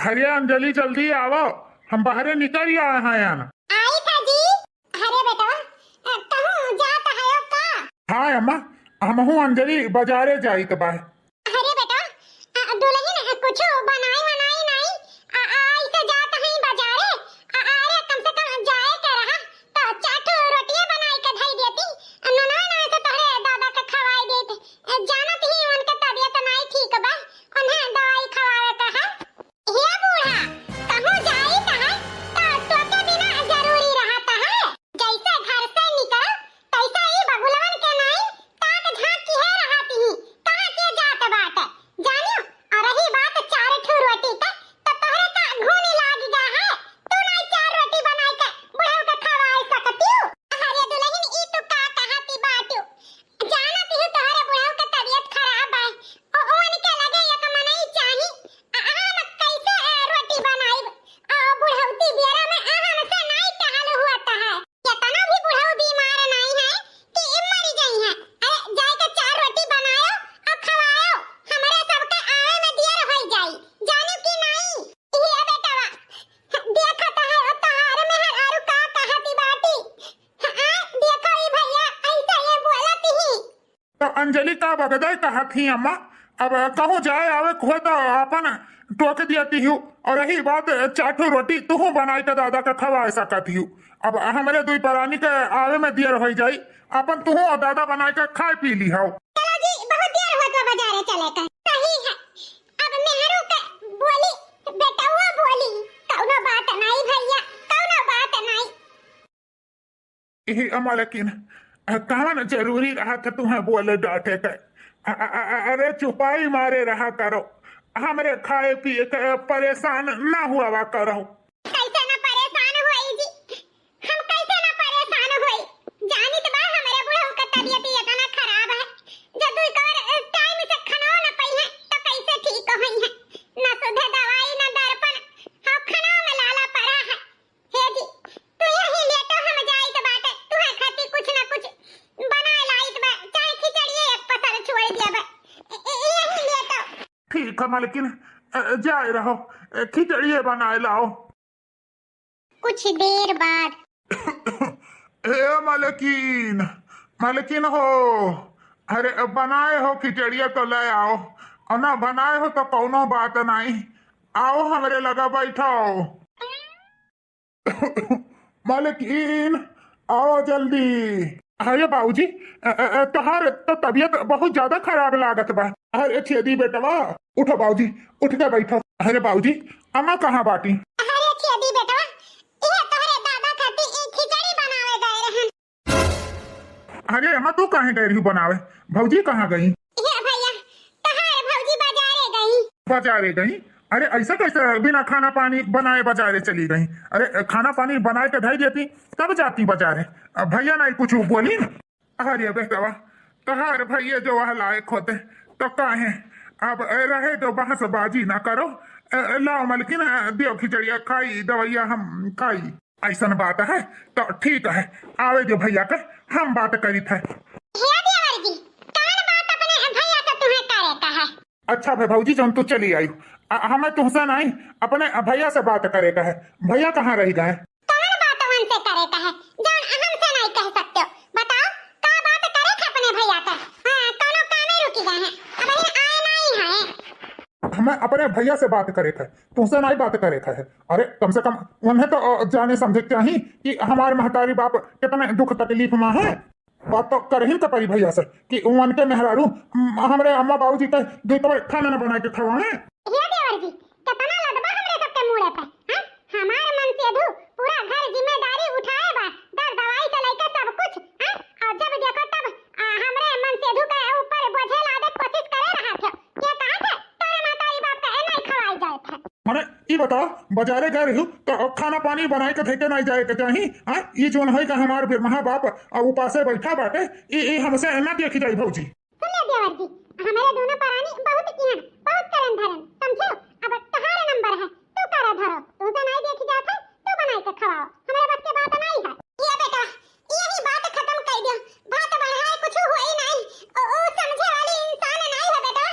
अरे अंजलि जल्दी आओ, हम बाहर निकल ही आए हैं यार। आई था जी। अरे बेटा कहूँ जाता है का? हाँ अम्मा, हम हूँ अंजलि बाजारे जाई तो बाहर। अरे बेटा दुल्हन कुछ बनाई बनाई नहीं ऐसे जाता है बाजारे। अरे कम से कम जाए के रहा तो चाट रोटियां बनाई के धई देती नना ना तो तोहरे दादा के खवाई देते। जानत ही उनके तबीयत नहीं ठीक बा, उन्हें दवाई खवावे का है। हे बूढ़ा कहूँ जाई का है तो के बिना जरूरी रहता है। जैसे घर से निकल तैसा ही बगुलवन के नहीं ताक झांक की है रहती ही कहां के जात बात जानियो। और रही बात चार ठो रोटी का तो तोहरे का घूनी लाग गया है। तू नहीं चार रोटी बनाई के बुढ़ऊ के खवाए सकती हो। अरे दुल्हन ई तू का कहती बाटू जानत ही तोहरे बुढ़ऊ के तबीयत खराब है ओ उनके लगे एक मनई चाही। हम कैसे रोटी बनाई बुढ़ऊती बेरा में हमसे नहीं टहल हुआता है। इतना भी बुढ़ऊ बीमार नहीं है कि मर गई है। अरे जाए के चार रोटी बनाओ और खवाओ, हमारे सबके आवे में देर हो जाई जानू कि नहीं। ये बेटवा देखत है ओ तहार में आरु का कहती बाटी। देखो ई भैया ऐसे ये बोलत ही। तो अंजलि का बगदाई कहा थी अम्मा, अब कहूँ जाए आवे खुद तो अपन टोक दियाती हूँ। और रही बात चाटू रोटी तू बनाई के दादा का खवा सकती हूँ। अब हमारे दुई परानी के आवे में देर हो जाई, अपन तू और दादा बनाए के खाए पी ली हो। चलो जी बहुत देर हो तो बाजारे चले का सही है। अब मेहरू के बोली बेटा वो बोली कौनो बात नहीं भैया कौनो बात नहीं। यही अम्मा लेकिन कहाँ जरूरी रहा था तुम्हें बोले डांटे के। अरे चुपाई मारे रहा करो, हमारे खाए पिए के परेशान ना हुआ करो। कैसे ना परेशान होई जी, हम कैसे ना परेशान होई। जानी तो बा हमारे बुढ़ऊ का तबीयत इतना खराब है जब दुई कर टाइम से खाना ना पई है तो कैसे ठीक होई है। ना सुधे दवाई ना दर्पण हां खाना में लाला पड़ा है। हे जी तू यही लेटो हम जाई तो बाटे तू है खाती कुछ ना कुछ बना लाई तो चाहे खिचड़ी एक पसर छोड़ दिया बा यही लेटो। ठीक है मालकिन, जाए रहो, खिचड़ी बनाए लाओ। कुछ देर बाद ए मालकिन, मालकिन हो, अरे बनाए हो खिचड़िया तो ले आओ, और ना बनाए हो तो कौनो बात नहीं, आओ हमारे लगा बैठो। मालकिन आओ जल्दी। अरे बाबूजी तोहार तो तबीयत बहुत ज्यादा खराब लागत बा। अरे छेदी बेटवा उठो बाबूजी, उठ के बैठो। अरे बाबूजी अम्मा कहाँ बाटी? अरे छेदी बेटवा ये तोहरे दादा खाती खिचड़ी बनावे गए रहन। अरे अम्मा तू कहाँ गई रही बनावे? भौजी कहाँ गई? ये भैया तहार भौजी बाजारे गई। बाजारे गई? अरे ऐसा कैसे बिना खाना पानी बनाए बाजारे चली गई? अरे खाना पानी बनाए के ढाई देती तब जाती बाजारे। भैया नहीं कुछ बोली? अरे बेटवा तहार भैया जो वह लायक होते तो काहे अब रहे तो बहस बाजी ना करो। लाओ मलकिन दियो खिचड़िया खाई दवाइया हम खाई। ऐसा बात है तो ठीक है, आवे जो भैया के हम बात करी थे। हे देवर जी कौन बात अपने भैया से तुम्हें करे का है? अच्छा भाई भौजी जब तू चली आई हमें तुमसे नहीं अपने भैया से बात करे का है। भैया कहाँ रह गए? कौन बात हमसे करे का है जान हमसे नहीं कह सकते हो। बताओ का बात करे थे अपने भैया का? हां कोनो कामे रुकी गए हैं अब ये आए नहीं है। हमें अपने भैया से बात करे थे, तुमसे नहीं बात करे थे। अरे कम से कम उन्हें तो जाने समझे चाहिए कि हमारे महतारी बाप कितने दुख तकलीफ में है। बात तो कर ही पड़ी भैया से कि उनके मेहरारू हमारे अम्मा बाबूजी के दो तो खाना न बना के खवाए। हे देवर जी कितना लदबा हमरे सबके मुंह पे हां हमार मन से धू पूरा घर जिम्मेदारी उठाए बा दर दवाई से लेके सब कुछ हां और जब देखो तब हमरे मन से धू के ऊपर बोझे लादे कोशिश करे रहा थे के कहा थे तोरे मातारी बाप का नहीं खवाई जाए थे। माने ये बताओ बाजारे गए रही तो खाना पानी बनाए के थे नहीं जाए के चाहिए। हाँ ये जोन है का हमारे महा बाप उपासे बैठा बाटे ये हमसे ना देखी जाए भौजी। सुन ले देवर जी हमारे दोनों परानी बहुत किया बहुत करन धरन समझो। अब तुम्हारा नंबर है तू करा धरो तुमसे नहीं देखी जाता तू बनाई के खवाओ हमारे बस के बात नहीं है। ये बेटा यही बात खत्म कर दियो बात बढ़ाए कुछ हुई नहीं ओ समझे वाली इंसान नहीं है बेटा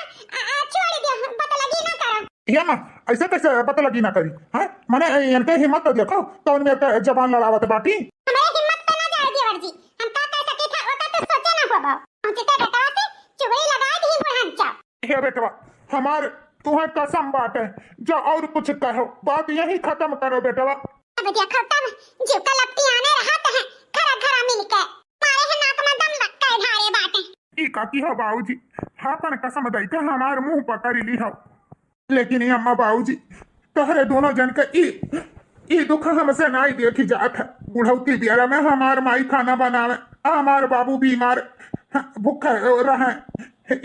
छोड़ दियो बात लगी ना करो। या ऐसे कैसे पता लगी ना करी है मैंने इनके हिम्मत तो देखो कौन मेरे जबान लड़ावत बाटी। हमारे हिम्मत पे ना जाए देवर जी, हम का कह सके था ओका तो सोचे ना होबो। हम चिता बेटा से चुगली लगा दी बुढ़ान चा। हे बेटवा हमार तुम्हें कसम बात है जो और कुछ कहो बात यही खत्म करो बेटवा। बदिया खत्म जीव का लपटी आने रहत है खरा खरा मिलके मारे है नाक में दम लग के धारे बाटे। ई काकी हो बाबूजी हापन कसम दई के हमार मुंह पकड़ ली हो लेकिन ये अम्मा बाबूजी तोहरे दोनों जन के ई दुख हमसे नहीं देखी जात है। बुढ़ौती बियारा में हमार माई खाना बनावे हमार बाबू बीमार भूखे रहे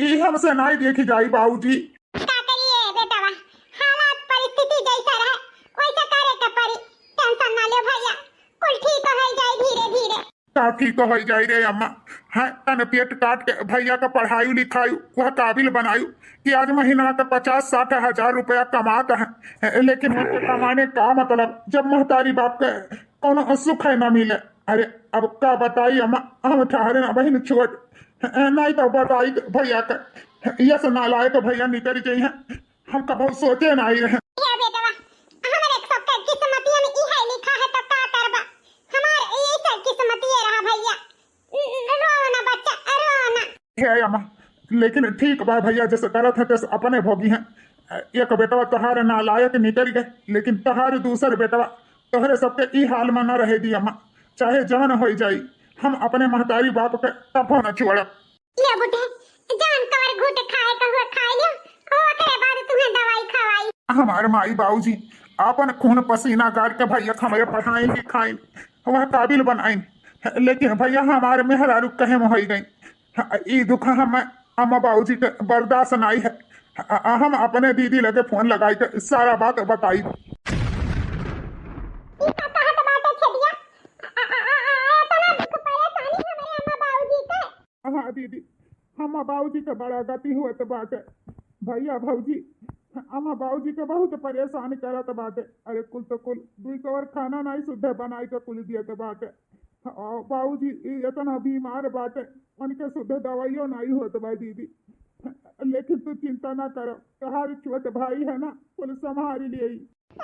ई हमसे नहीं देखी जाई बाबूजी। का करिए बेटावा हालात परिस्थिति जैसा रहे वैसा करे के पड़ी। टेंशन ना ले भैया कुल ठीक हो जाए धीरे धीरे। का ठीक हो जाई रे अम्मा है तन पेट काट के भैया का पढ़ाई लिखाई वह काबिल बनायु कि आज महीना का 50-60 हजार रुपया कमाता है लेकिन उनके कमाने का मतलब जब महतारी बाप के कोनो सुख है न मिले। अरे अब का बताई अम्मा हम ठहरे ना बहन छोट नहीं तो बताई भैया का यस नालायक भैया निकल जाइए हम कभी सोचे नहीं रहे। ये बेटवा हमरे सब के किस्मतिया में ई है लिखा है तो का करबा हमार ई सब किस्मतिया रहा भैया। रोना बच्चा रोना। हे अम्मा लेकिन ठीक बा भैया जैसे करत है तैसे अपने भोगी हैं। एक बेटवा तोहार नालायक निकल गए लेकिन तोहार दूसर बेटवा तोहरे सबके ई हाल में न रहे दी अम्मा चाहे जवन हो जाई हम अपने महतारी बाप के तबो न छोड़ब। ले बुढ़े जान कर घुट खाए कहो खा लियो ओकरे बाद तुम्हें दवाई खवाई। हमारे माई बाबूजी अपन खून पसीना गाड़ के भैया हमारे पढ़ाई लिखाई वह काबिल बनाई लेकिन भैया हमारे मेहरारू कहे में हो गई ई दुख हम अम्मा बाबूजी के बर्दाश्त नहीं है। हम अपने दीदी लगे फोन लगाई के सारा बात बताई। हाँ दीदी अम्मा बाबूजी के बड़ा गति हुआ तो बात है भैया भौजी अम्मा बाबूजी के बहुत परेशान करत बाटे। अरे कुल तो कुल 2 कवर खाना नहीं शुद्ध बनाई के कुल दिया तो बाटे और बाबूजी इतना बीमार बाटे उनके शुद्ध दवाइयों नहीं होत बा दीदी। लेकिन तू चिंता ना करो तोहार छोट भाई है ना कुल संभाल लिए।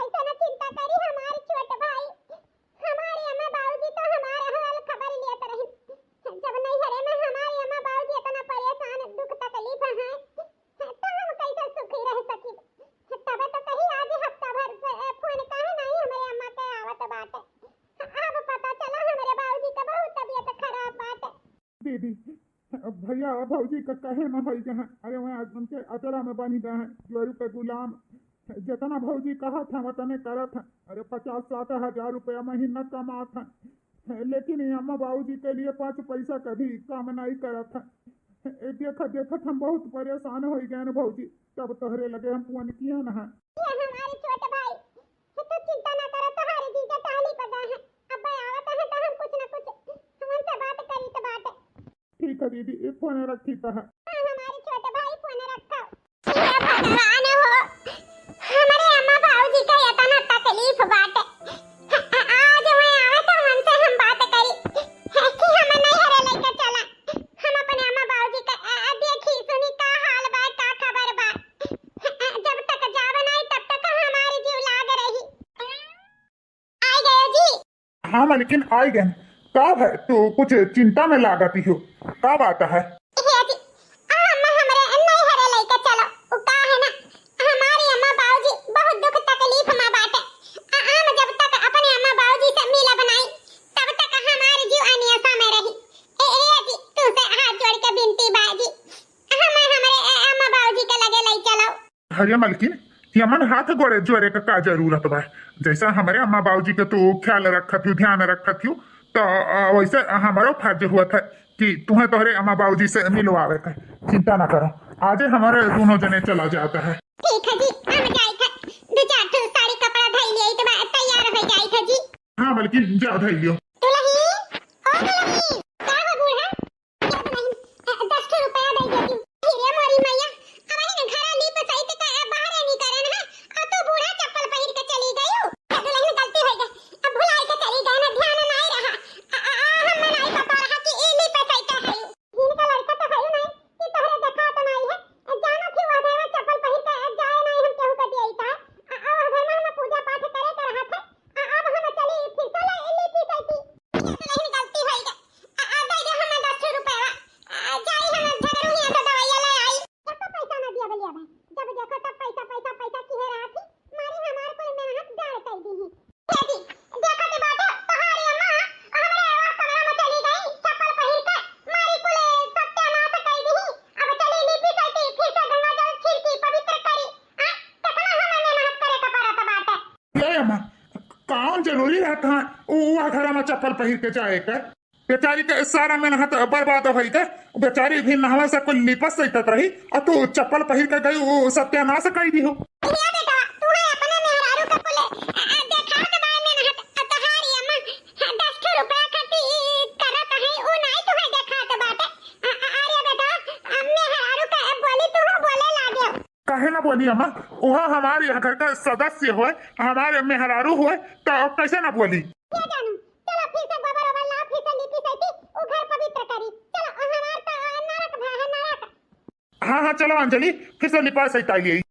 ऐसा ना चिंता करी हमारे छोटे भाई हमारे अम्मा बाबूजी तो हमारे हाल खबर लेत रही जब नहीं हरे में हमारे अम्मा बाबूजी इतना परेशान दुख तकलीफ है तो हम कैसे सुखी रह सकी। तब तो कहीं आज हफ्ता भर से फोन काहे नहीं हमारे अम्मा के आवत बाटे। अब पता चला हमारे बाबूजी का बहुत तबीयत खराब बाटे। दीदी भैया भौजी का कहे न हो गए अरे वहाँ उनके अतरा में बनी गए हैं जोरू के गुलाम जितना भौजी कहा था वतने करा था। अरे 50-60 हजार रुपया महीना कमा था लेकिन अम्मा बाबूजी के लिए 5 पैसा कभी काम नहीं करा था। देखत हम बहुत परेशान हो गए न भौजी तब तोहरे लगे हम फोन किया ना। ये हमारे छोटे भाई तो चिंता ना करो तुम्हारे जीजा टाली पर गए हैं अब आवत है तो हम कुछ ना कुछ हमसे बात करी तो बात। ठीक है दीदी एक फोन रखी तो है। हमारे छोटे भाई फोन रखो। हे भगवान हो हमारे अम्मा बाबूजी का इतना तकलीफ बाटे आज मैं आवे तो उनसे हम बात करी कि हम नहीं हरे लेके चला हम अपने अम्मा बाबूजी का देखी सुनी का हाल बा का खबर बा जब तक जाव नहीं तब तक हमारी जीव लाग रही। आ गए जी। हाँ लेकिन आई गए कब है तू कुछ चिंता में लागती हो क्या बात है। अरे मलकिन यमन हाथ गोड़े जोरे का जरूरत बा जैसा हमारे अम्मा बाबूजी के तू ख्याल रखत हूँ ध्यान रखत हूँ तो वैसे हमारो फर्ज हुआ था कि तुम्हें तोहरे अम्मा बाबूजी से मिलवावे का। चिंता ना करो आज हमारे दोनों जने चला जाता है। ठीक है जी हम जाई था 2-4 ठो साड़ी कपड़ा धई लिए तो तैयार हो जाई था जी। हाँ मलकिन जा धई लियो। दुल्ही ओ दुल्ही का हो बूढ़ा जब नहीं 10 रुपया दे देती हीरे मोरी मैया हमारे घर ली पे सही के बाहर नहीं करन है और तो बूढ़ा चप्पल पहिर के चली गई हो दुल्ही गलती हो गई अब भुलाई के चली गई ना ध्यान नहीं रहा हम नहीं पता रहा कि ई ली पे सही का है इनका लड़का तो है नहीं कि तोहरे देखा तो नहीं है जाना थी वहां चप्पल पहिर के जाए नहीं हम केहू के दिए था ले अम्मा कौन जरूरी रहता है वह घर में चप्पल पहिर के जाए का बेचारी के सारा मेहनत बर्बाद हो गई बेचारी भी नहवा से कुल लिपस सहित रही और तू चप्पल पहिर के गई वो सत्यानाश कर दी हो काहे ना बोली अम्मा वह हमारे घर का सदस्य हुए हमारे मेहरारू हुए तो कैसे ना बोली हाँ हाँ चलो अंजलि फिर से लिपा सही ताई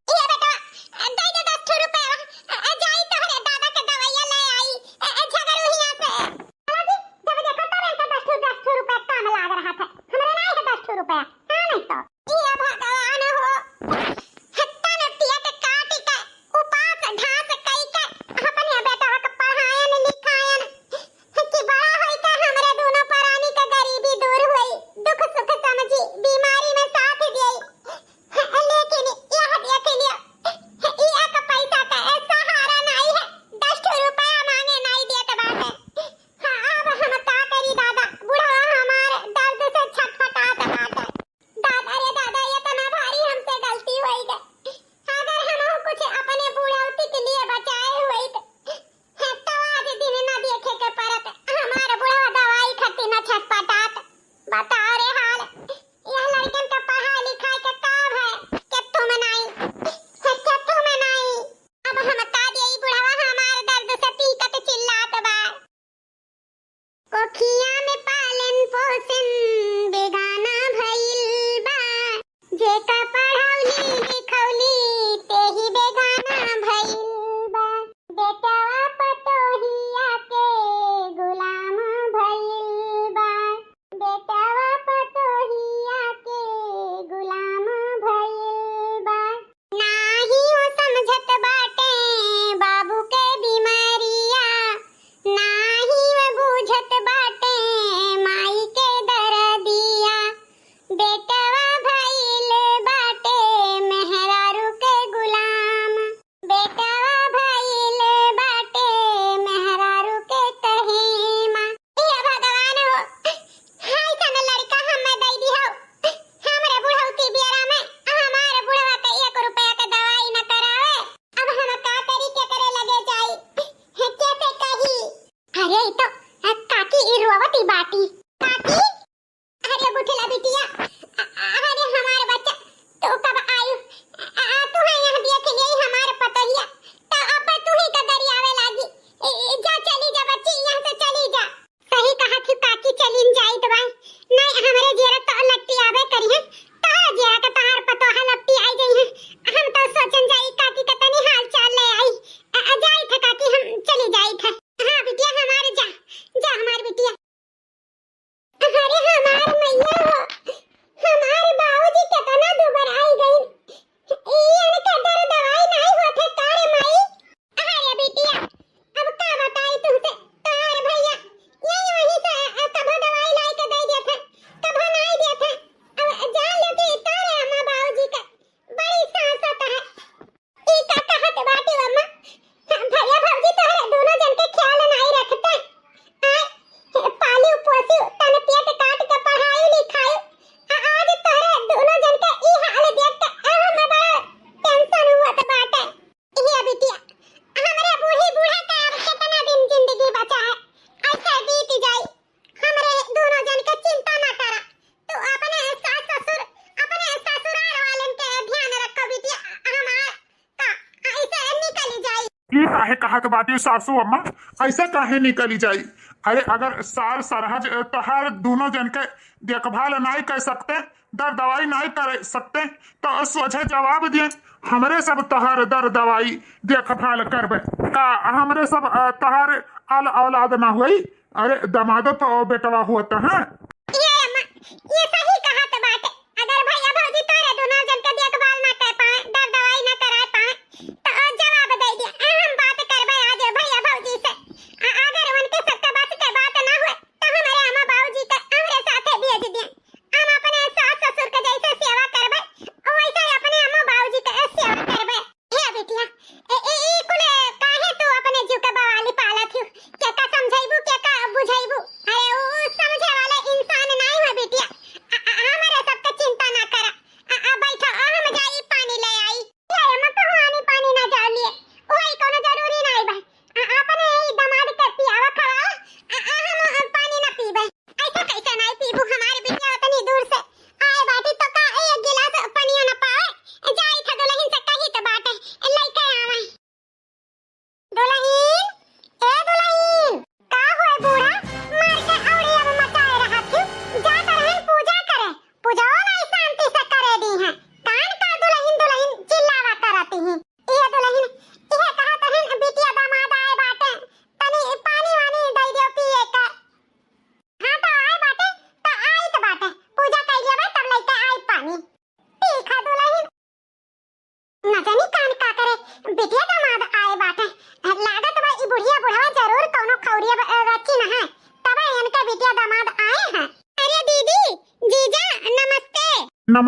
काहे कहत बाटी सासू अम्मा ऐसा काहे निकली जाई अरे अगर सार सरहज तोहार दोनों जन के देखभाल नहीं कर सकते दर दवाई नहीं कर सकते तो सोझे जवाब दिए हमरे सब तोहार दर दवाई देखभाल करबे का हमरे सब तोहार आल औलाद ना हुई अरे दमादो तो बेटवा होता है ये सही कहा तो बात है अगर भैया भौजी तोरे दोनों जन के देखभाल ना कर पाए दर दवाई ना करा पाए तो जवाब दे दिया हम बात करबे आज भैया भौजी से अगर उनके सत्य बात के बात ना हुए तो हमारे अम्मा बाबूजी के हमरे साथे भेज दिए हम अपने सास ससुर के जैसे सेवा करबे वैसे अपने अम्मा बाबूजी के सेवा करबे हे बिटिया ए कुल काहे तू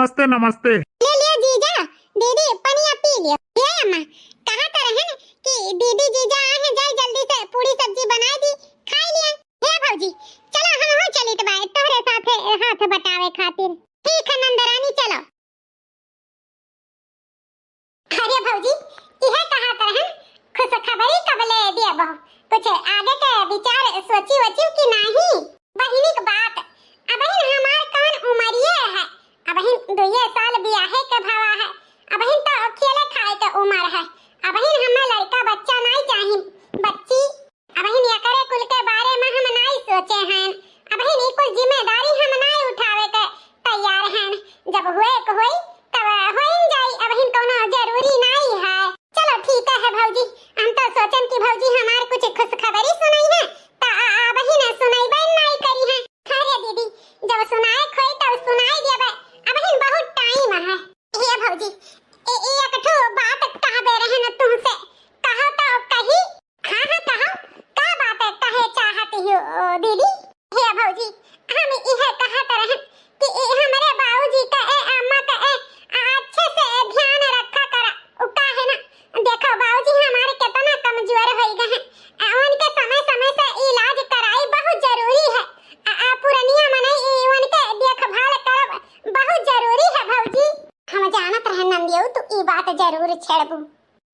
नमस्ते नमस्ते। ले लियो जीजा, दीदी पनिया पी लियो। ये अम्मा कहा कर रहन कि दीदी जीजा आए हैं, जाई जल्दी से पूरी सब्जी बना दी, खा लिया। हे भौजी चलो हम हो चली तो बाय तोहरे साथे हाथ बटावे खातिर। ठीक है नंदरानी चलो। अरे भौजी इहे कहा कर रहन खुश खबरी कबले दिया बहु, कुछ आगे के विचार सोची वची कि नहीं। बहिनी की बात अब हमार कौन उमरिए है, अब 2 साल बियाहे के भावा है, अब तो अकेले खाए के उम्र है, अब हमें लड़का बच्चा नहीं चाहिए, बच्ची अब ये करे कुल के बारे में हम नहीं सोचे हैं, अब कुल जिम्मेदारी हम नहीं उठावे के तैयार हैं। जब हुए को होई तब होइन जाई, अब कोनो जरूरी नहीं है। चलो ठीक है भौजी, हम तो सोचन कि भौजी हमार कुछ खुश खबरी सुनाई है तो अब सुनाई बन नहीं करी है। अरे दीदी जब सुनाए खोई तब सुनाई देबे, अब बहुत टाइम है। ये भौजी एक ठो बात कहबे रहन तुमसे, कहो तो कही। हां हां कहो, का बात कहे चाहती हो दीदी? हे भौजी हम इहे कहत रहन कि हमारे बाबूजी का अम्मा का अच्छे से ध्यान रखा करा। उ का है ना, देखो बाबूजी हमारे कितना कमजोर हो गए हैं, उनके समय समय से इलाज कराई बहुत जरूरी है। पुरानिया मने उनके देखभाल करब बहुत जरूरी है भौजी। हम जानत रहे नंदियो तू ई बात जरूर छेड़बू।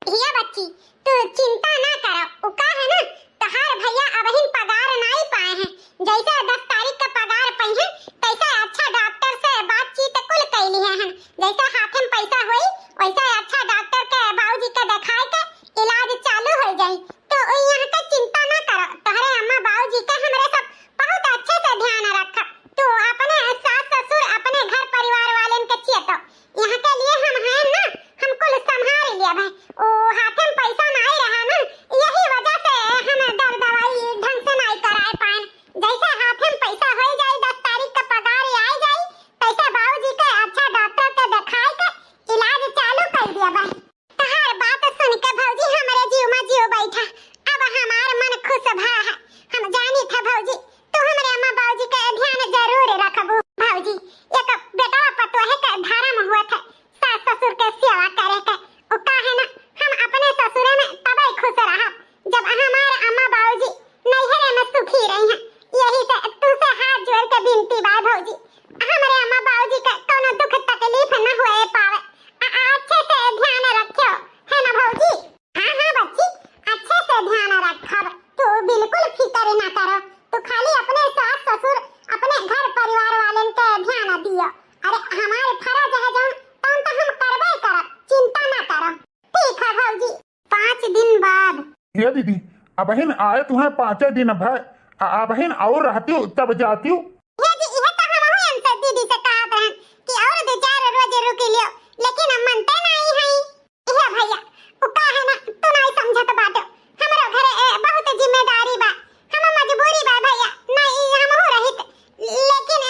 ये बच्ची तू चिंता ना करो, उ का है ना तहार भैया अब पगार नहीं पाए हैं, जैसे 10 तारीख का पगार पाई हैं तैसे अच्छा डॉक्टर से बातचीत कुल कैली हैं, जैसे हाथ में पैसा होई वैसे अच्छा डॉक्टर के बाबूजी के दिखाए के इलाज चालू हो जाई। तो यहाँ का चिंता ना करो, तोहरे अम्मा बाबूजी के हमरे सब बहुत अच्छे से ध्यान रख। तू अपने सास ससुर अपने घर परिवार वाले के चेतो, यहाँ के लिए हम हैं ना, हम कुल संभाल लिया भाई। ओ हाथ में पैसा नहीं रहा ना, यही वजह से हम दर दवाई ढंग से नहीं कराए पाए। जैसे हाथ में पैसा हो जाए 10 तारीख का पगार आ जाए तैसे बाबूजी के अच्छा डॉक्टर के दिखाए के इलाज चालू कर दिया भाई। तहार बात सुन के भौजी हमारे जीव में जीव बैठा, अब हमार मन खुश भा है। हम जानी था भौजी तू हमारे अम्मा बाबूजी का ध्यान जरूर रखबू। भौजी एक बेटा पतोहे का धर्म हुआ था सास ससुर के सेवा करे के, उ का है ना हम अपने ससुरे में तबे खुश रहा जब हमारे अम्मा बाबूजी नैहरे में सुखी रही हैं। यही से तुमसे हाथ जोड़ के विनती बा भौजी, हमारे अम्मा बाबूजी का कोनो दुख तकलीफ न होए पावे, अच्छे से ध्यान रखियो है ना भौजी। हां हां बच्ची अच्छे से ध्यान रखब, तू बिल्कुल फिक्र ना करो, तू खाली अपने सास ससुर अपने घर परिवार वालन के ध्यान दियो। अरे हमारे फर्ज है जौन तौन तो हम करबे करब, चिंता ना करो। ठीक है भौजी 5 दिन बाद। ये दीदी अब आए तुम्हें 5 दिन भर, अब और रहती हूँ तब जाती हूँ। ये जी इहे तो हम हुए हमसे दीदी से कहा था कि और 2-4 रोज रुक लियो, लेकिन हम मनते नहीं है। ये भैया उ का है ना तू नहीं समझत बात, हमरो घरे बहुत जिम्मेदारी बा, हम मजबूरी बा भैया, नहीं हम हो रहित लेकिन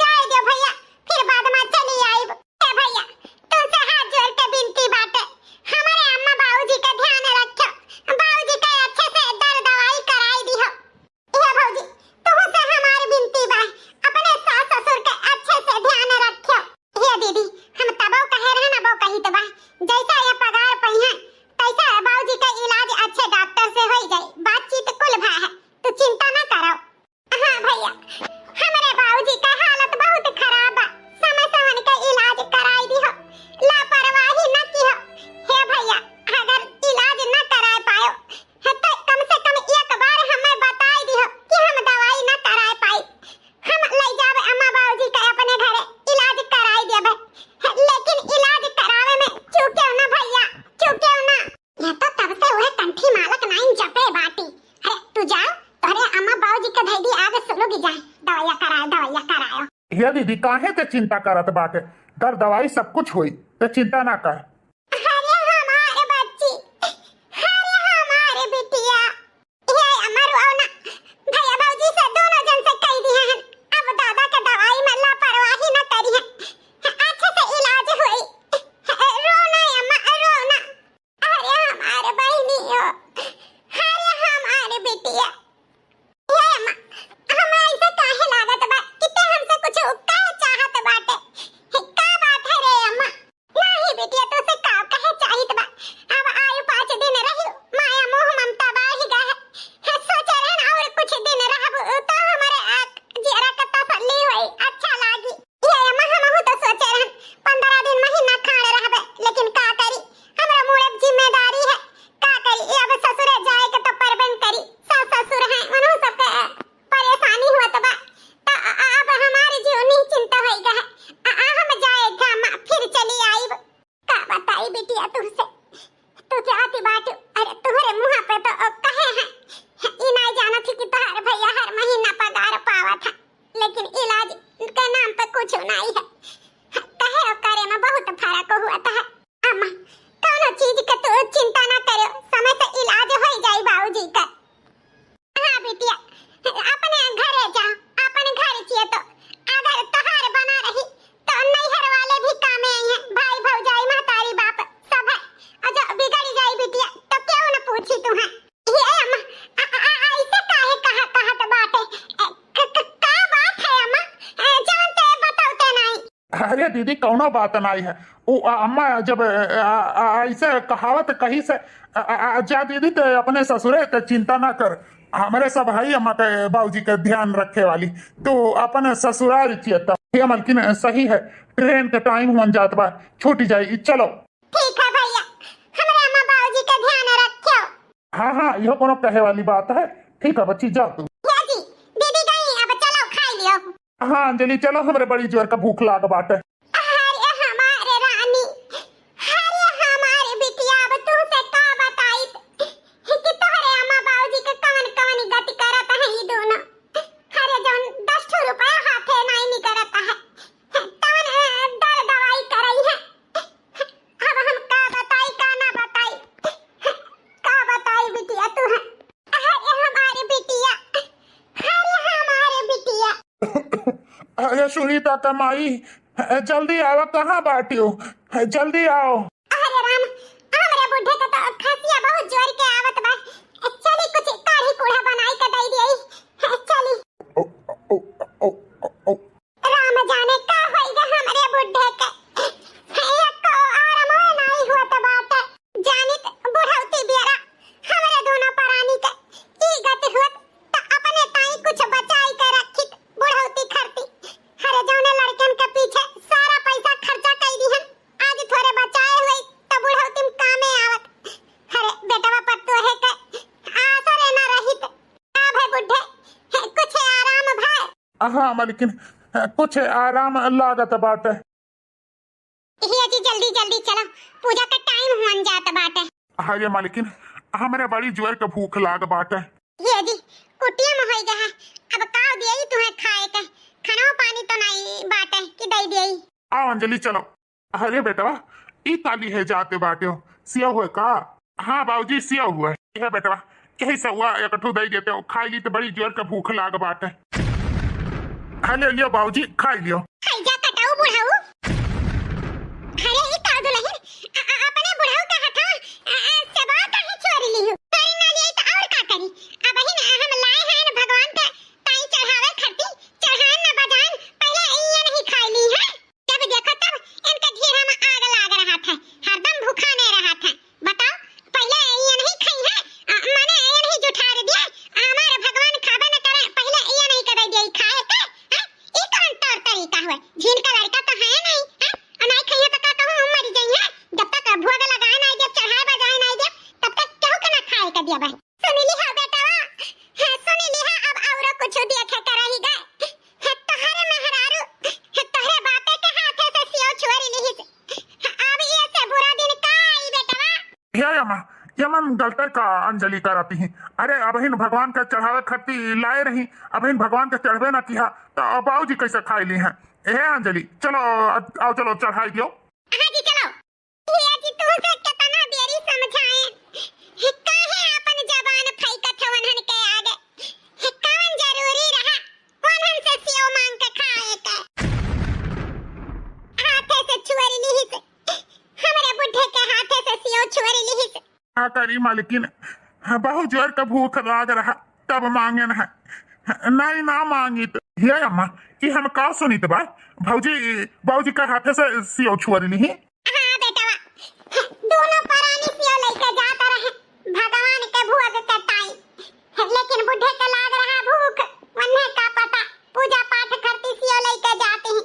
जाए दो भैया, फिर बाद में चली आईब। ए भैया तुमसे हाथ जोड़ के विनती बाटे, हमारे अम्मा बाबूजी का ध्यान रखो, बाबूजी का अच्छे से दर दवाई कराई दियो। ये भौजी तुमसे हमारी विनती बा, अपने सास ससुर के अच्छे से ध्यान रखो। ये दीदी हम तबो कहे रहे ना वो कही तो बा, जैसा ये पगार पई है तैसा बाबूजी का इलाज अच्छे डॉक्टर से हो जाए, बातचीत कुल भा है, तू चिंता ना करो। हां भैया हमारे बाबूजी का हालत बहुत खराब बा, समय से उनका इलाज कराई दियो, लापरवाही न कियो। हे भैया अगर इलाज न करा पायो तो कम से कम एक बार हमें बताई दियो कि हम दवाई न करा पाई, हम ले जावे अम्मा बाबूजी का अपने घरे इलाज कराई देबे, लेकिन इलाज करावे में चूके ना भैया, चूके ना। ये तो तब से वह कंठी मालक नहीं जपे बाटी। अरे तू जा तोरे अम्मा बाबूजी के धैदी आगे सुलोगी जाए, दवाइया कराओ। ये दीदी काहे ते चिंता करत बाटे, दर दवाई सब कुछ होई, ते चिंता ना कर। अरे हमारे बच्ची, अरे हमारे बिटिया, ये अमर आओ ना भैया बाबूजी से दोनों जन से कह दिए हैं, अब दादा के दवाई में लापरवाही न करी है, अच्छे से इलाज होई। रोना अम्मा रोना, अरे हमारे बहनियों, अरे हमारे बिटिया, ये अम्मा हम ऐसे काहे लागत बा कि ते हमसे कुछ का चाहत बाटे, का अरे तुम्हारे मुंह पे तो कहे हैं ई नहीं जाना थी कि तुम्हारे भैया हर महीना पगार पावा था, लेकिन इलाज के नाम पे कुछ नहीं है। कहे और करे में बहुत फर्क हुआ था। अम्मा कोनो चीज के तो चिंता ना करो, समय से इलाज हो जाई बाबूजी का। हाँ बिटिया अपने घरे जाओ, अपने घर छिए तो अगर तोहार बना रही तो नैहर वाले भी कामे आई हैं, भाई भौजाई महतारी बाप सब है। और जो बिगड़ जाई बिटिया तो क्यों न पूछी तुम्हें। ये अम्मा ऐसे काहे कहा तो बात है का बात है अम्मा, जानते बताते नहीं। अरे दीदी कौनो बात नहीं है। वो अम्मा जब ऐसे कहावत कही से जा दीदी तो अपने ससुरे तो चिंता ना कर, हमारे सब भाई अम्मा के बाबूजी का ध्यान रखे वाली तो अपन ससुराल चियता। ये मलकिन सही है, ट्रेन का टाइम हो जात बा, छूट जाएगी। चलो ठीक है भैया, हमारे अम्मा बाबूजी का ध्यान रखियो। हाँ हाँ यह कोनो कहे वाली बात है। ठीक है बच्ची जा तू। जी दीदी गई, अब चलो खा लियो। हाँ अंजलि चलो, हमारे बड़ी जोर का भूख लाग बाटे। अरे हमारे रानी, अरे हमारे बिटिया, अब तू से का बताई कि तोहरे अम्मा बाबूजी के कवन गति करत है ई दोनों। अरे जौन 10 रुपया हाथे नहीं निकलत है तवन दर दवाई करई है। अब हम का बताई का ना बताई, का बताई बिटिया तू है। अरे हमारे बिटिया, अरे हमारे बिटिया। अरे सुनीता कमाई जल्दी आओ, कहाँ बाटी हो, जल्दी आओ। अरे राम, हमरे बुढ़े का तो खसिया बहुत जोर के आवत बा। चली कुछ काढ़ी कूढ़ा बनाई के दई देई। चली ओ, ओ, ओ, ओ, ओ। राम जाने का होइगा हमरे बुढ़े के। एक को आराम नहीं होत बाटे। जानित बुढ़ौती बेरा हमरे दोनों प्राणी के ई गति होत त अपने ताई कुछ बचाई के रखित बुढ़ौती खरती। हरे जौने लड़कन के पीछे सारा पैसा खर्चा कई दिहन, आज थोड़े बचाए हुए तो बुढ़ौती में कामे आवत। हरे बेटवा पर तो है के आसरे ना रहित। आ भाई बुढ़े कुछ आराम भाई। हाँ मलकिन कुछ आराम लागत बाटे। हिया जी जल्दी जल्दी चलो, पूजा का टाइम होन जात बाटे। अरे मलकिन हमारे बड़ी जोर का भूख लाग बाटे। हिया जी कुटिया में होई गया, अब का देई तुम्हें खाए के, खाना पानी तो नहीं बाटे कि दई देई। आओ अंजलि चलो। अरे बेटवा ई ताली है जाते बाटे हो, सिया हुए का? हाँ बाबूजी सिया हुआ है। यह बेटवा यही से हुआ, एक ठो दई देते हो, खाई ली तो बड़ी जोर का भूख लाग बाटे। हाँ ले लियो बाबूजी, खाई लियो। खाई जा कटाऊ बुढ़ाऊ। अरे ई का दुल्हन अपने बुढ़ाऊ का हथा सबा काहे छोड़ ली हो। करी ना लिए तो और का करी। अब ही ना हम लाए हैं भगवान के ताई चढ़ावे खरती, चढ़ान ना बजान पहले ये नहीं खाई ली है। जब देखो तब इनका घेरा में आग लाग रहा था, हरदम भूखा नहीं रहा था। बताओ पहले ये नहीं खाई है, माने ये नहीं जुठार दिया। हमारे भगवान खाबे न करे, पहले ये नहीं कर दिया खाए के। ई कौन तौर तरीका हुआ? झीन का लड़का तो है नहीं है, और नहीं खाइए तो का कहूं हम मर जाइए। जब तक भोग लगाए नहीं जब चढ़ाए बजाए नहीं जब तब तक केहू के ना खाए के दिया भाई। सुनी ली है बेटावा, हां सुनी ली है। अब और कुछ देखे के रही गए तोहरे मेहरारू तोहरे बापे के हाथे से सियो छोरी ली। अब ये से बुरा दिन का आई बेटावा। या यमा यमन गलते का अंजलि कराती हैं। अरे अब इन भगवान का चढ़ावे खत्ती लाए रही, अब इन भगवान के चढ़वे ना किया तो बाबूजी कैसे खाई ली हैं। ए अंजलि चलो आओ, चलो चढ़ाई दियो। हां जी चलो। ये जी तू से कितना देरी समझाए काहे अपन जबान फैकत हवन के आगे। कौन जरूरी रहा कौन हमसे सियो मांग के खाए के। हाथे से छुरी ली से, हमरे बुढ़े के हाथे से सियो छुरी ली से। हाँ करी मालकिन, बहुत जोर का भूख लाग रहा तब मांगे न है, नहीं ना मांगी तो ये अम्मा कि हम का सुनी तो बा बाबूजी का हाथे से सियो छुरी ली। हां बेटावा, दोनों परानी सियो लेके जाता रहे भगवान के भोग के ताई, लेकिन बुढ़े के लाग रहा भूख, वन्ने का पता पूजा पाठ करती सियो लेके जाती हैं।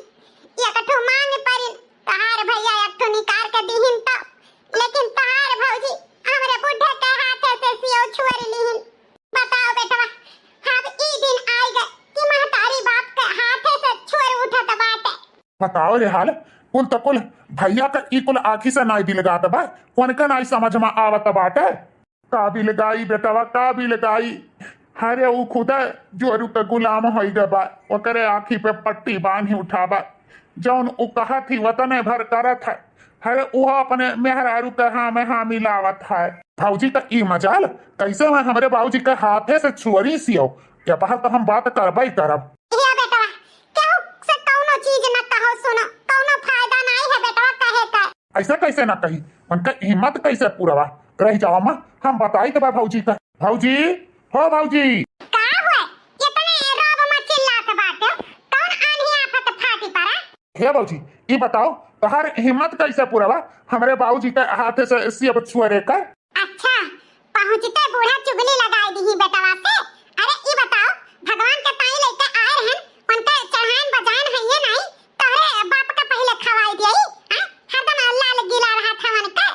एक ठो मांग परिन तहार भैया एक ठो निकाल के दीहिन तो, लेकिन तहार भौजी हमरे बुढ़े के हाथे से सियो छुरी लीहिन। बताओ बेटावा, अब ई दिन आई गए कि महतारी बाप के हाथे से छुरी उठत बाटे। बताओ रे हाल कुल तो कुल भैया का ई कुल आखी से नाई दिल गात बा, उनका नाई समझ में आवत बाटे। काबिल गाई बेटवा काबिल गाई। अरे वो खुदा जोरू के गुलाम हो गए बा, ओकरे आँखी पे पट्टी बांधी उठाबा, जौन उ कहा थी वतने भर करत है। अरे वो अपने मेहरारू के हाँ में हाँ मिलावत है। भाऊजी का ई मजाल कैसे मैं हमारे बाबूजी के हाथे से छुअरी सियो, या बाहर तो हम बात करब ही करब। या बेटवा केहू से कौनो चीज न कहो सुनो, कौनो फायदा नहीं है बेटवा कहे का। ऐसा कैसे ना कही, उनका हिम्मत कैसे पूरा रह जाओ अम्मा, हम बताई के बा भाऊजी का। भाऊजी हो भाऊजी का हुए इतने रोब मत चिल्लात बाटे, कौन आंधी आफत फाटी पड़ा। हे भाऊजी ये बताओ तहार हिम्मत कैसे पूरा बा हमारे बाबूजी के हाथे से सियब छुअरे का। अच्छा पहुंचते बूढ़ा चुगली लगाई दी बेटवा से। अरे ये बताओ भगवान के ताई लेके आए रहन, उनके चढ़ान बजान है ये नहीं तोहरे बाप का पहले खवाई दिई। हरदम लाल गीला रहा था मन के।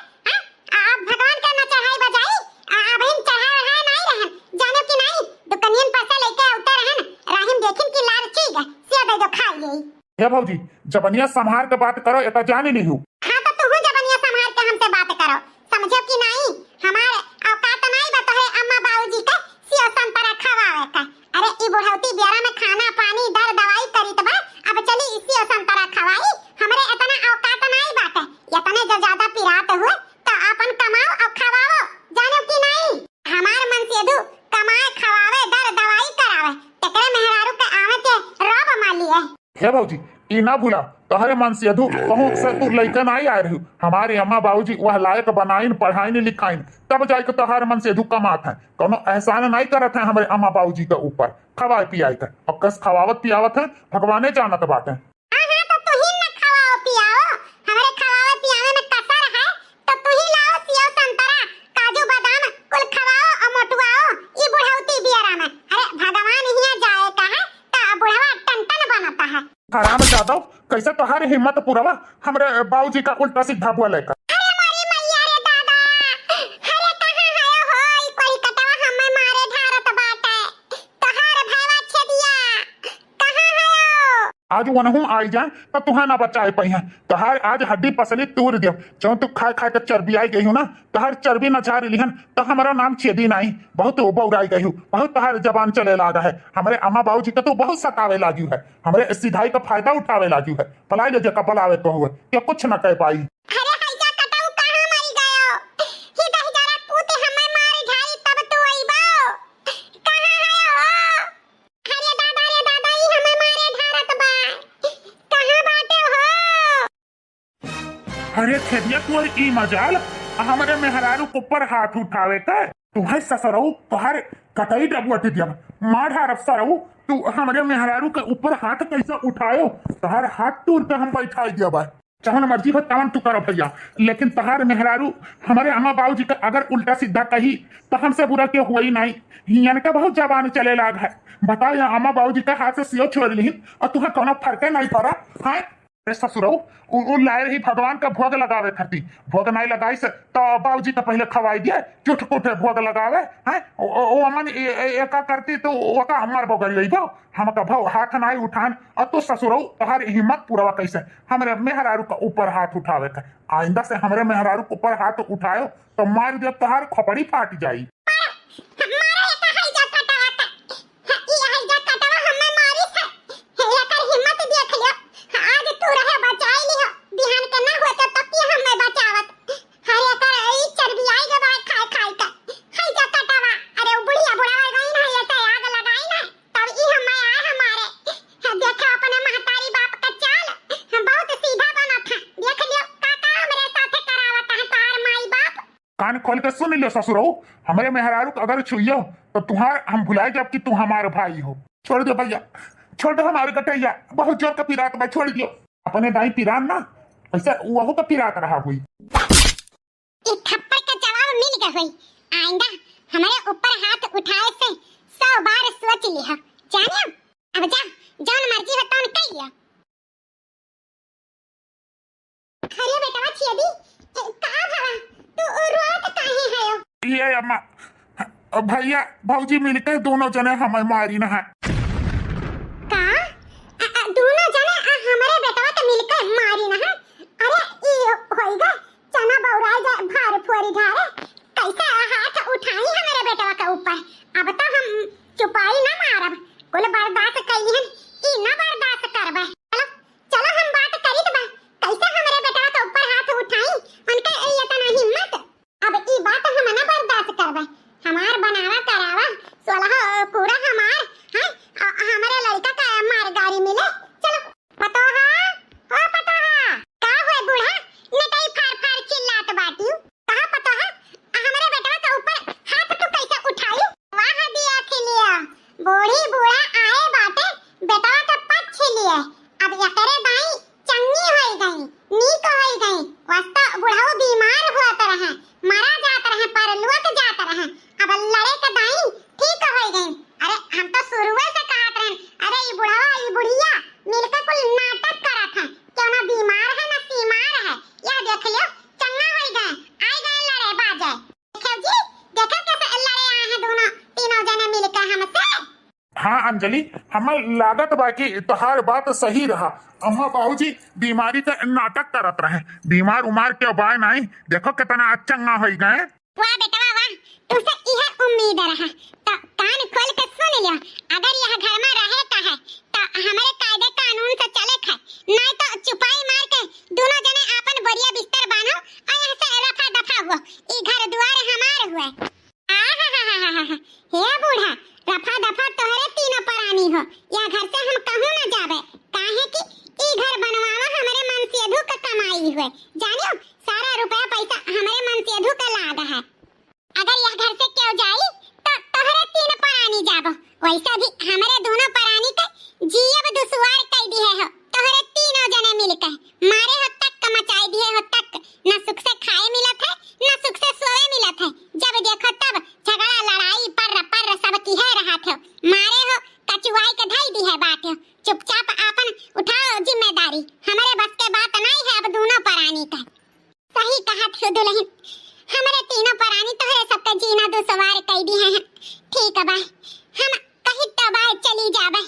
अब भगवान के न चढ़ाई बजाई, अब इन चढ़ा रहा नहीं रहन, जानो कि नहीं दुकनियन पैसा लेके उतर रहन, राहिम देखिन की लाल चीज से दे दो खा गई। हे भाऊजी जबनिया संभार के बात करो, एता जान ही नहीं हूँ। हाँ तो तू जबनिया संभाल के हमसे बात करो, समझो कि नहीं हमारे औकात नहीं बतोहे अम्मा बाबूजी के सियो संतरा खवावे का। अरे ई बुढ़ौती बियारा में खाना पानी दर दवाई करी तो बा, अब चली सियो संतरा खवाई। हमरे इतना औकात नहीं बाटे, इतने जो ज्यादा पिरात हुए तो अपन कमाओ और खवाओ, जानो कि नहीं हमार मन से दू कमाए खवावे दर दवाई करावे तकरे मेहरारू के आवे के रोब मालिए। हे भाऊजी ई ना भूला तोहरे मन से अधू कहूँ से तू लइकन आई आए रही, हमारे अम्मा बाबूजी वह लायक बनाइन पढ़ाइन लिखाइन तब जाके तोहरे मन से अधू कमात है। कोनो एहसान नहीं करत है हमारे अम्मा बाबूजी के ऊपर, खवाए पियाए के और कस खवावत पियावत है भगवाने जानत बाटे। तो तू ही न खवाओ पियाओ, हमरे खवावे पियावे में कसर है तो तू ही लाओ सियो संतरा काजू बादाम कुल खवाओ और मोटवाओ ई बुढ़ौती बियारा में। अरे भगवान हिया जाए का है तो बुढ़वा टन बनता है। हराम जादव कैसे तोहारी हिम्मत पूरा हमरे बाबूजी का उल्टा सीधा बोले का। अरे मारी मैया रे दादा, अरे कहां है हो ई कोई कटवा हमें मारे धारत बाटे, तहार भावा छेदिया कहां है हो। आज वनहू आई जाए तो तुहा ना बचाए पई है, तोहार आज हड्डी पसली तूर दियो, जो तू खाए खाए के चर्बी आई गई हूँ ना, तोहार चर्बी न झाड़ लिहन तो हमारा नाम छेदी नहीं, बहुत बौराई गई हूँ, बहुत तोहार जबान चले लागा है। हमारे अम्मा बाबूजी का तो बहुत सतावे लागी है, हमारे सीधाई का फायदा उठावे लागी है, पलाई ले जका पलावे को हुए क्या कुछ न कह पाई। अरे हैजा कटाऊ कहां मरी गयो, ही दही जरा पूते हमें मार ढाई तब तू आईबो, कहां है हो। अरे दादा ई हमें मारे धारत बा, कहां बाटे हो। अरे खेदिया तू ई मजाल हमारे मेहरारू के ऊपर हाथ उठावे का, तुम्हारे ससुरऊ तुहार कतई डबुअती दिया मार हार ससुरऊ, तू हमारे मेहरारू के ऊपर हाथ कैसे उठायो, तुहार हाथ तोड़ के हम बैठा दिया बा, चाहन मर्जी हो तवन तू करो भैया, लेकिन तुहार मेहरारू हमारे अम्मा बाबूजी का अगर उल्टा सीधा कही तो हमसे बुरा क्यों हुआ ही नहीं, हियन का बहुत जबान चले लाग है। बताओ यहाँ अम्मा बाबूजी का हाथ से सियो छोड़ ली और तुम्हें कोनो फर्क नहीं पड़ा है। ससुरऊ लाए रही भगवान का भोग लगावे खाती, भोग नहीं लगाई से तो बाबूजी का पहले खवाई दिए चुट कुटे भोग लगावे हैं, ओ अमन एका करती तो ओका हमार बगल ले जाओ, हम का भाव हाथ नहीं उठान और तो ससुरऊ तोहार हिम्मत पूरा कैसे हमारे मेहरारू का ऊपर हाथ उठावे का, आइंदा से हमारे मेहरारू के ऊपर हाथ उठायो तो मार दे तोहार खोपड़ी फाट जाई। कान खोल के सुन लियो ससुरो, हमारे मेहरारू अगर छुइयो तो तुम्हार हम भुलाए जब कि तू हमारे भाई हो। छोड़ दो भैया, छोड़ दो हमारे कटैया, बहुत जोर का पिरात भाई, छोड़ दियो अपने दाई पिरान ना ऐसा वह का पिरात रहा हुई। एक थप्पड़ का जवाब मिल गया हुई, आइंदा हमारे ऊपर हाथ उठाए से 100 बार सोच लिया, जानियो अब जा जौन मर्जी हो तौन कर लिया। अरे बेटा छेदी का भावा तू रोत काहे है हो। ये अम्मा भैया भौजी मिलकर दोनों जने हमें मारी ना है। का दोनों जने हमारे बेटवा तो मिलकर मारी ना है। अरे ई होइगा चना बौराई जा भार फोरी धारे कैसे हाथ उठा दाई ठीक हो गई। अरे हम तो शुरुए से कहत रहन, अरे ई बुढ़वा ई बुढ़िया मिलके कुल नाटक करत है, क्यों ना बीमार है ना सीमार है। यह देख लियो चंगा हो गए, आई गए लड़े बाजे। देखो जी, देखो कैसे लड़े आए हैं दोनों तीनों जने मिलके हमसे। हाँ अंजलि, हमें लागत बाकी तोहार बात सही रहा। अम्मा बाबूजी बीमारी के नाटक करत रहे, बीमार उमार के बाय नहीं, देखो कितना चंगा हो गए। वाह बेटा वाह, तुमसे यह उम्मीद रहा। तो कान खोल के सुन लियो, अगर यह घर में रहे का है तो हमारे कायदे कानून से चले खे, नहीं तो चुपाई मार के दोनों जने अपन बोरिया बिस्तर बांधो और यहाँ से रफा दफा हुआ। ई घर द्वार हमार हुए। हे बूढ़ा, रफा दफा तोहरे तीनों परानी हो, यह घर से हम कहूँ न जावे, काहे कि ई घर बनवावा हमारे मनसेधु का कमाई हुए। जानियो सारा रुपया पैसा हमारे मनसेधु का लाग है। अगर यह घर से क्यों जाई तो तोहरे तीन परानी जाबो, वैसा भी हमारे दोनों परानी के जीव दुसवार कई दिए हो। तोहरे तीनों जने मिलकर मारे हो तक कमचाई दिए हो तक, न सुख से खाए मिलत है न सुख से सोए मिलत है। जब देखो तब झगड़ा लड़ाई पर सब किहे रहा थे, मारे हो कचुआई के धई दी है बात हो। चुपचाप अपन उठाओ जिम्मेदारी, हमारे बस के बात नहीं है अब दोनों परानी का। सही कहा थे दुल्हन, हमारे तीनों परानी तोहरे सबका जीना दुसवार कई दिए हैं। ठीक है भाई, हम कहीं तो बाय चली जाबे,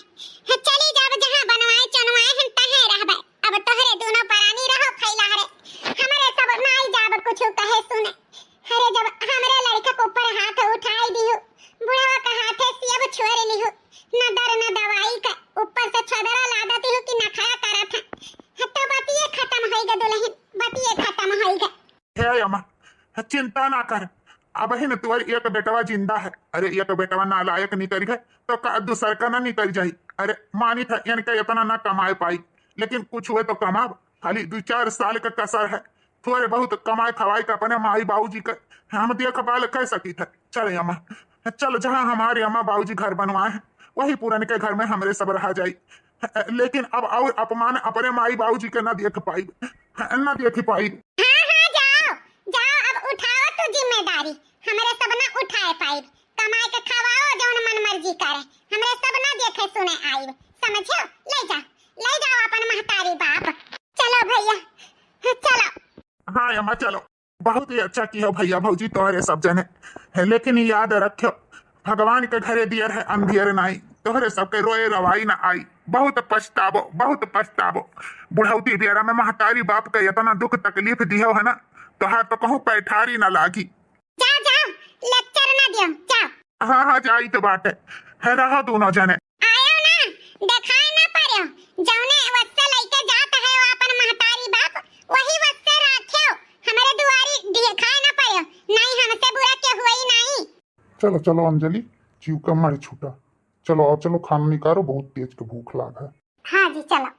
चली जाब जहां बनवाए चनवाए हम तहे रहबे। अब तोहरे दोनों परानी रहो फैला हरे, हमारे सब नाई जाब कुछ कहे सुने। हरे जब हमारे लड़के के ऊपर हाथ उठाई दियो, बुढ़वा का हाथे सियब छोड़ लियो, न दर न दवाई का ऊपर से छदरा लादती हो कि नखरा करत है। तो बतिए खत्म होई गे दुल्हन, बतिए खत्म होई गे। हे अम्मा चिंता ना कर, अब ही न तुम्हारी एक बेटवा जिंदा है। अरे एक बेटवा नालायक निकल गए तो दूसर का ना निकल जाई। अरे मानी था इनका इतना ना कमाए पाई, लेकिन कुछ हुए तो कमाब, खाली 2-4 साल का कसर है। थोड़े बहुत कमाए खवाई का अपने माई बाबूजी का हम देख पाल कह सकी था। चल अम्मा चल, जहाँ हमारे अम्मा बाबूजी घर बनवाए हैं वही पुराने के घर में हमरे सब रहा जाई। लेकिन अब और अपमान अपने माई बाबूजी के ना देख पाई, ना देख पाई। उठाओ तो जिम्मेदारी, हमारे सब ना उठाए पाई, कमाए के खवाओ जौन मन मर्जी करे, हमारे सब ना देखे सुने आई। समझो, ले जाओ अपन महतारी बाप। चलो भैया चलो। हाँ अम्मा चलो, बहुत ही अच्छा किया भैया भौजी तोहरे सब जने। लेकिन याद रखो भगवान के घरे दियर है अंधियर नहीं, तोहरे सबके रोए रवाई ना आई। बहुत पछताबो। बुढ़ौती बियारा में महतारी बाप के इतना दुख तकलीफ दियो है ना, तोहार तो कहूँ पैठारी ना लागी। जाओ लेक्चर ना दियो, जाओ। हाँ जाई तो बात है रहो दोनों जने। आयो ना, दिखाए ना पारो, जौने वस्ते लेके जात है वो अपन महतारी बाप, वही वस्ते राखियो, हमारे दुआरी दिखाए ना पारो, नहीं हमसे बुरा के हुई नहीं। चलो चलो अंजलि, जीव का मर छूटा। चलो खाना निकालो, बहुत तेज के भूख लाग है। हाँ जी चलो।